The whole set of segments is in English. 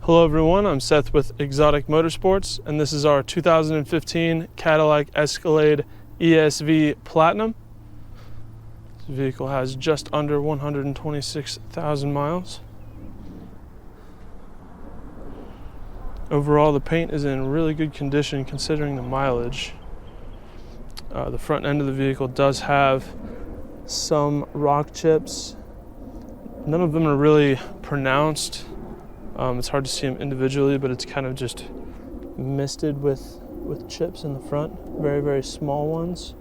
Hello everyone, I'm Seth with Exotic Motorsports, and this is our 2015 Cadillac Escalade ESV Platinum. This vehicle has just under 126,000 miles. Overall, the paint is in really good condition considering the mileage. The front end of the vehicle does have some rock chips. None of them are really pronounced. It's hard to see them individually, but it's kind of just misted with chips in the front. Very, very small ones.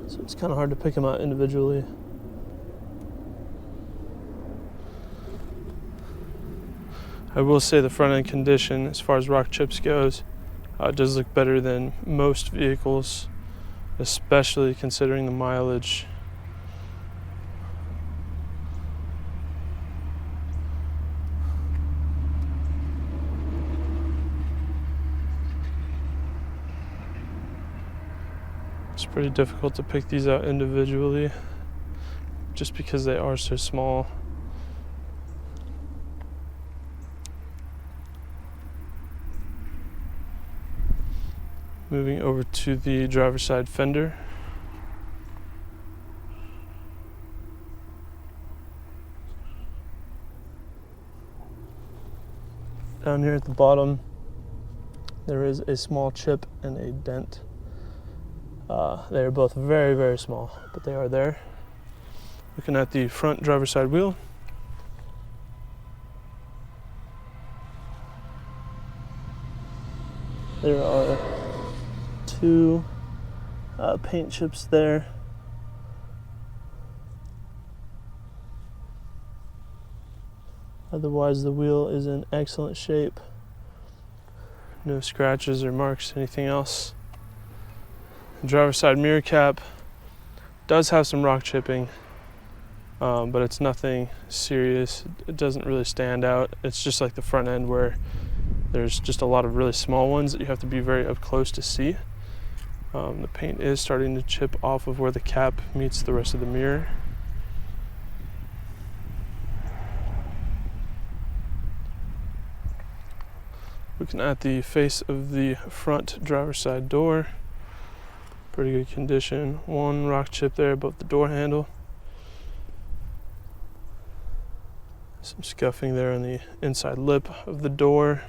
So it's kind of hard to pick them out individually. I will say the front end condition, as far as rock chips goes, does look better than most vehicles, especially considering the mileage. It's pretty difficult to pick these out individually just because they are so small. Moving over to the driver's side fender. Down here at the bottom, there is a small chip and a dent. They are both very, very small, but they are there. Looking at the front driver's side wheel. There are two paint chips there. Otherwise, the wheel is in excellent shape. No scratches or marks, anything else. The driver's side mirror cap does have some rock chipping, but it's nothing serious. It doesn't really stand out. It's just like the front end where there's just a lot of really small ones that you have to be very up close to see. The paint is starting to chip off of where the cap meets the rest of the mirror. Looking at the face of the front driver's side door. Pretty good condition. One rock chip there above the door handle. Some scuffing there on the inside lip of the door.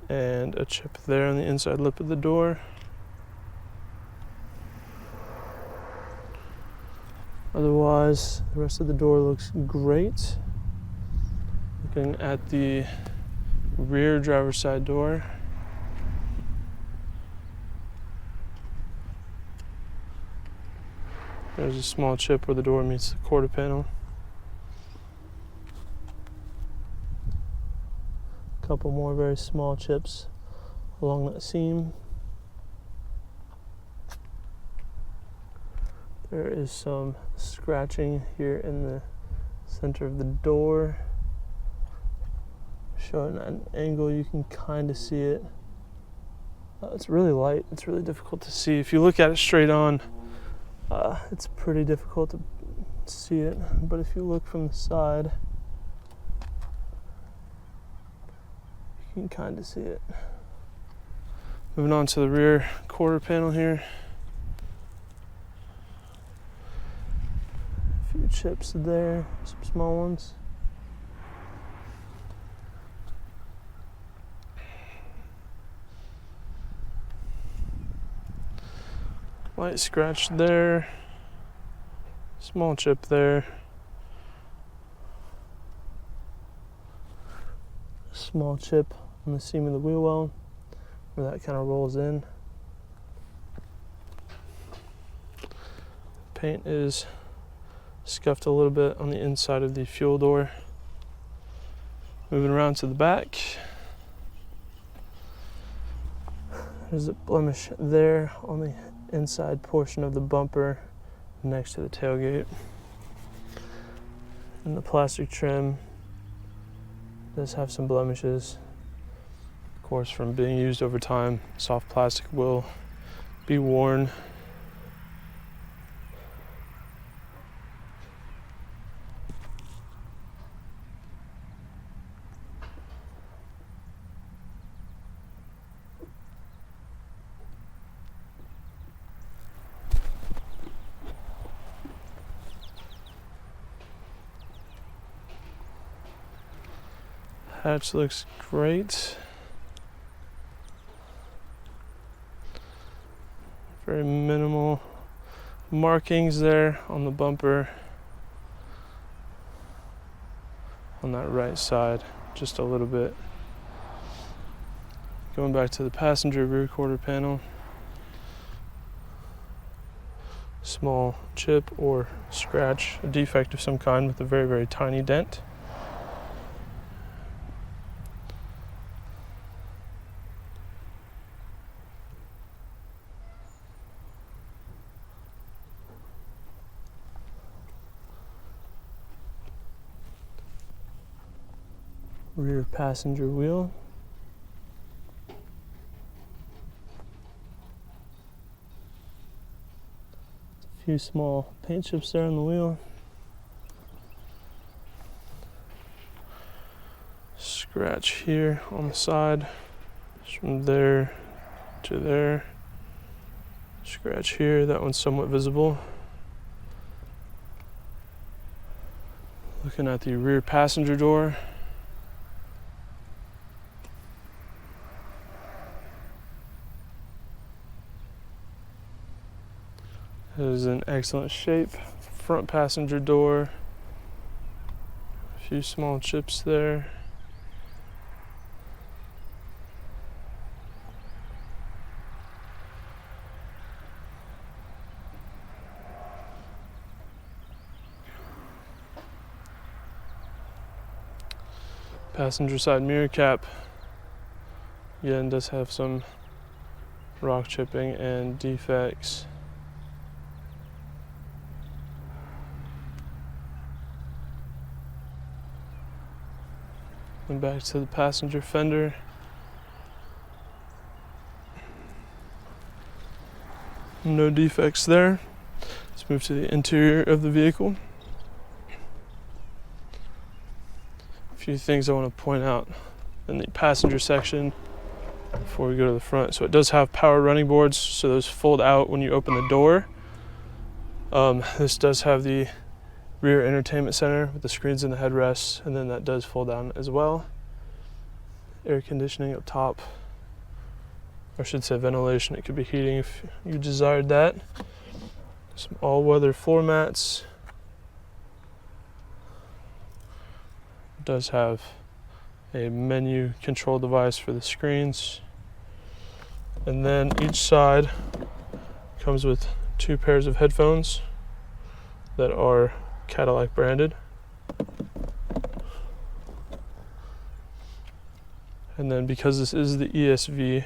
And a chip there on the inside lip of the door. Otherwise, the rest of the door looks great. Looking at the rear driver's side door. There's a small chip where the door meets the quarter panel. A couple more very small chips along that seam. There is some scratching here in the center of the door. Showing at an angle, you can kind of see it. It's really light. It's really difficult to see. If you look at it straight on, it's pretty difficult to see it, but if you look from the side, you can kind of see it. Moving on to the rear quarter panel here. A few chips there, some small ones. Light scratch there, small chip there, small chip on the seam of the wheel well where that kind of rolls in. Paint is scuffed a little bit on the inside of the fuel door. Moving around to the back. There's a blemish there on the inside portion of the bumper next to the tailgate. And the plastic trim does have some blemishes. Of course, from being used over time, soft plastic will be worn. Hatch looks great. Very minimal markings there on the bumper. On that right side, just a little bit. Going back to the passenger rear quarter panel. Small chip or scratch, a defect of some kind with a very, very tiny dent. Rear passenger wheel. A few small paint chips there on the wheel. Scratch here on the side, from there to there. Scratch here, that one's somewhat visible. Looking at the rear passenger door. It is in excellent shape. Front passenger door. A few small chips there. Passenger side mirror cap. Again, does have some rock chipping and defects. And back to the passenger fender. No defects there. Let's move to the interior of the vehicle. A few things I want to point out in the passenger section before we go to the front. So it does have power running boards, so those fold out when you open the door. This does have the rear entertainment center with the screens and the headrests, and then that does fold down as well. Air conditioning up top, or I should say ventilation. It could be heating if you desired that. Some all-weather floor mats. It does have a menu control device for the screens, and then each side comes with 2 pairs of headphones that are Cadillac branded. And then because this is the ESV,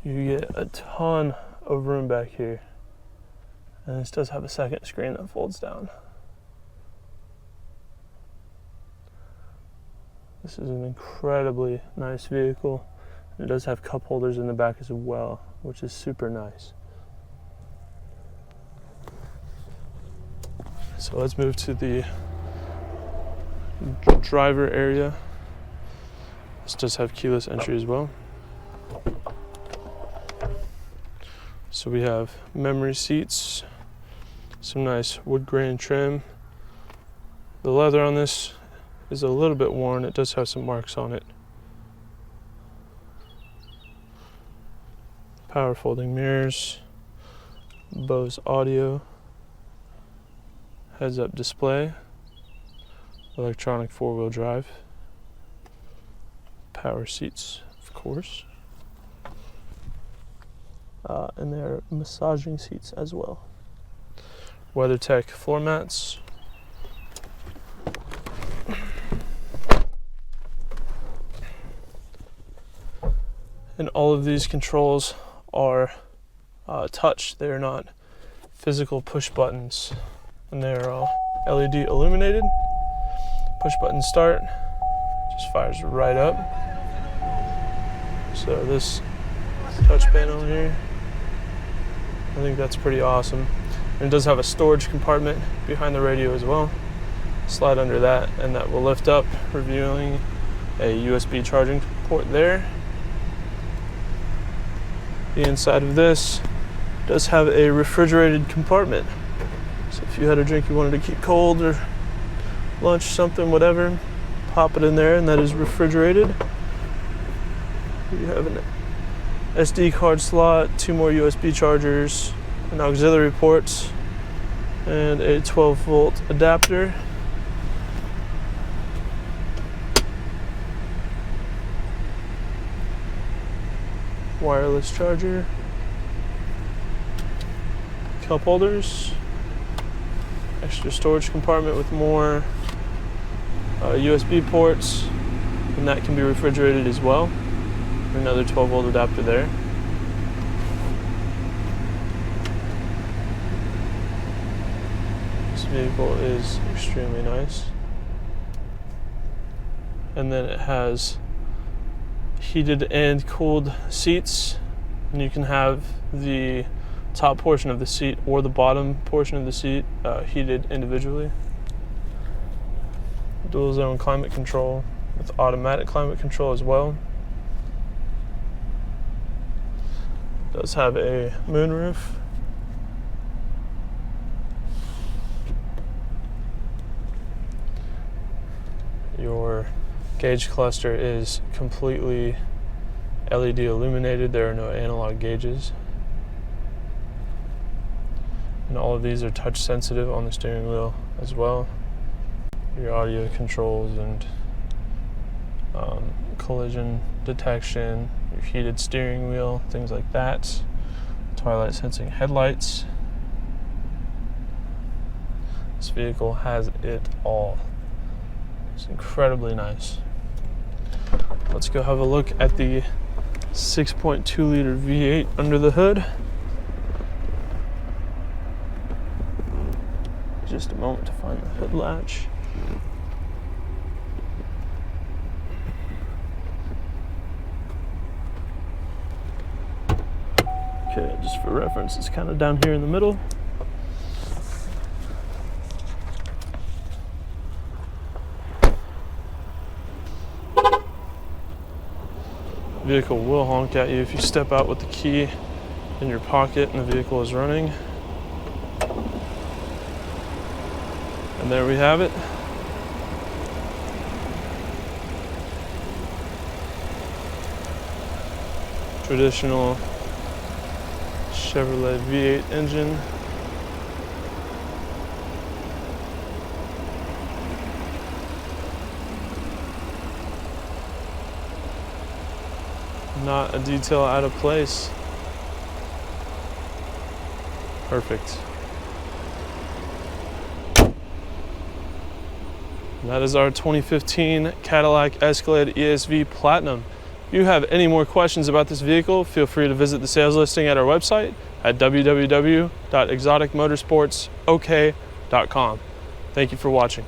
you get a ton of room back here. And this does have a second screen that folds down. This is an incredibly nice vehicle. It does have cup holders in the back as well, which is super nice. So let's move to the driver area. This does have keyless entry as well. So we have memory seats, some nice wood grain trim. The leather on this is a little bit worn. It does have some marks on it. Power folding mirrors, Bose audio, heads-up display, electronic 4-wheel drive, power seats, of course, and there are massaging seats as well. WeatherTech floor mats. And all of these controls are touch. They are not physical push buttons. And they're all LED illuminated. Push button start, just fires right up. So this touch panel here, I think that's pretty awesome. And it does have a storage compartment behind the radio as well. Slide under that and that will lift up, revealing a USB charging port there. The inside of this does have a refrigerated compartment. So if you had a drink you wanted to keep cold or lunch, something, whatever, pop it in there, and that is refrigerated. You have an SD card slot, 2 more USB chargers, an auxiliary port, and a 12-volt adapter. Wireless charger, cup holders, extra storage compartment with more USB ports, and that can be refrigerated as well. Another 12-volt adapter there. This vehicle is extremely nice. And then it has heated and cooled seats, and you can have the top portion of the seat or the bottom portion of the seat heated individually. Dual zone climate control with automatic climate control as well. Does have a moonroof. Your gauge cluster is completely LED illuminated. There are no analog gauges. And all of these are touch sensitive on the steering wheel as well. Your audio controls and collision detection, your heated steering wheel, things like that. Twilight sensing headlights. This vehicle has it all. It's incredibly nice. Let's go have a look at the 6.2 liter V8 under the hood. Just a moment to find the hood latch. Okay, just for reference, it's kind of down here in the middle. Vehicle will honk at you if you step out with the key in your pocket and the vehicle is running. And there we have it. Traditional Chevrolet V8 engine. Not a detail out of place. Perfect. And that is our 2015 Cadillac Escalade ESV Platinum. If you have any more questions about this vehicle, feel free to visit the sales listing at our website at www.exoticmotorsportsok.com. Thank you for watching.